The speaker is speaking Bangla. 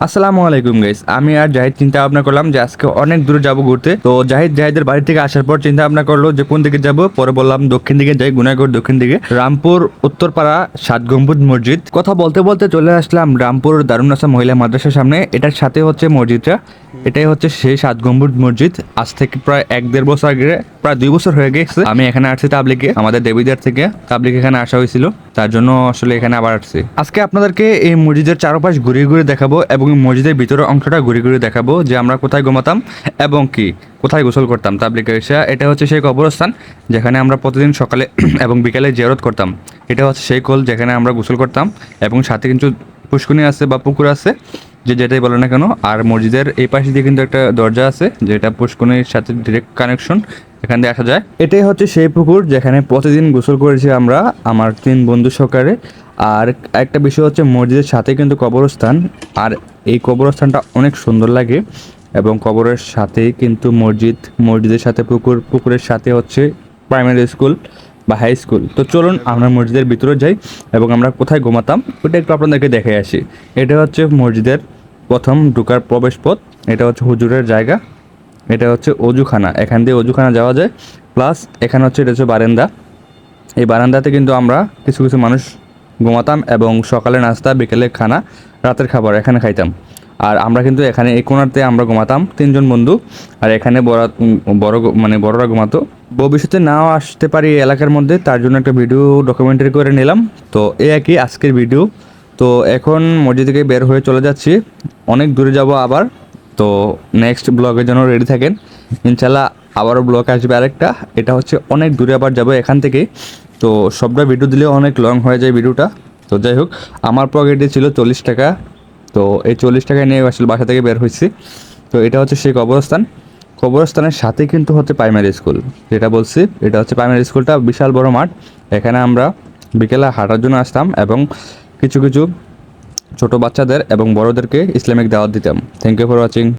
আসসালামু আলাইকুম গাইস, আমি আর জাহিদ চিন্তা ভাবনা করলাম যে আজকে অনেক দূরে যাব ঘুরতে। তো জাহিদের বাড়ি থেকে আসার পর চিন্তা ভাবনা করলো যে কোন দিকে যাব। পরে বললাম দক্ষিণ দিকে যাই, গুনাগড় দক্ষিণ দিকে, রামপুর উত্তরপাড়া সাত গম্বুজ মসজিদ। কথা বলতে বলতে চলে আসলাম রামপুর দারুন নাসা মহিলা মাদ্রাসার সামনে। এটার সাথে হচ্ছে মসজিদটা, এটাই হচ্ছে সেই সাত গম্বুজ মসজিদ। আজ থেকে প্রায় 1-1.5 বছর আগে, প্রায় 2 বছর হয়ে গেছে আমি এখানে আসছি তাবলিগে। আমাদের দেবীদের থেকে তাবলিগ এখানে আসা হয়েছিল, তার জন্য আসলে এখানে আবার আসছি। আজকে আপনাদেরকে এই মসজিদের চারপাশ ঘুরিয়ে ঘুরে দেখাবো এবং মসজিদের ভিতরের অংশটা ঘুরে ঘুরে দেখাবো যে আমরা কোথায় ঘুমাতাম এবং কি কোথায় গোসল করতাম তাবলিগে এসে। এটা হচ্ছে সেই কবরস্থান যেখানে আমরা প্রতিদিন সকালে এবং বিকালে জিয়ারত করতাম। এটা হচ্ছে সেই কোল যেখানে আমরা গোসল করতাম এবং সাথে কিন্তু পুষ্কুনি আছে বা পুকুর আছে, যে যেটাই বলে না কেন। আর মসজিদের এই পাশে দিয়ে কিন্তু একটা দরজা আছে যেটা পুষ্কুনির সাথে ডিরেক্ট কানেকশন, এখান দিয়ে আসা যায়। এটাই হচ্ছে সেই পুকুর যেখানে প্রতিদিন গোসল করেছি আমরা, আমার 3 বন্ধু সহকারে। আর একটা বিষয় হচ্ছে মসজিদের সাথে কিন্তু কবরস্থান, আর এই কবরস্থানটা অনেক সুন্দর লাগে। এবং কবরের সাথেই কিন্তু মসজিদ, মসজিদের সাথে পুকুর, পুকুরের সাথে হচ্ছে প্রাইমারি স্কুল বা হাই স্কুল। তো চলুন আমরা মসজিদের ভিতরে যাই এবং আমরা কোথায় ঘুমাতাম ওটা একটু আপনাদেরকে দেখে আসি। এটা হচ্ছে মসজিদের প্রথম ঢোকার প্রবেশ পথ, এটা হচ্ছে হুজুরের জায়গা, এটা হচ্ছে অজুখানা, এখান দিয়ে অজুখানা যাওয়া যায়। প্লাস এখানে হচ্ছে এটা হচ্ছে বারান্দা। এই বারান্দাতে কিন্তু আমরা কিছু কিছু মানুষ ঘুমাতাম এবং সকালে নাস্তা, বিকেলে খানা, রাতের খাবার এখানে খাইতাম। আর আমরা কিন্তু এখানে এই কোণাতে আমরা ঘুমাতাম 3 জন বন্ধু। আর এখানে মানে বড়রা ঘুমাতো। ভবিষ্যতে নাও আসতে পারি এই এলাকার মধ্যে, তার জন্য একটা ভিডিও ডকুমেন্টারি করে নিলাম। তো এই আর কি আজকের ভিডিও। তো এখন মসজিদ থেকে বের হয়ে চলে যাচ্ছি, অনেক দূরে যাব আবার। তো নেক্সট ব্লগের জন্য রেডি থাকেন, ইনশাল্লাহ আবারও ব্লগ আসবে আরেকটা। এটা হচ্ছে অনেক দূরে আবার যাব এখান থেকে। তো সবটা ভিডিও দিলেও অনেক লং হয়ে যায় ভিডিওটা। তো যাই হোক, আমার পকেটে ছিল 40 টাকা। তো এই 40 টাকা নিয়ে আসলে বাসা থেকে বের হয়েছি। তো এটা হচ্ছে সেই কবরস্থান, কবরস্থানের সাথে কিন্তু হচ্ছে প্রাইমারি স্কুল, যেটা বলছি এটা হচ্ছে প্রাইমারি স্কুলটা। বিশাল বড় মাঠ, এখানে আমরা বিকেলে হাঁটার জন্য আসতাম এবং কিছু কিছু ছোট বাচ্চাদের এবং বড়োদেরকে ইসলামিক দাওয়াত দিতাম। Thank you for watching.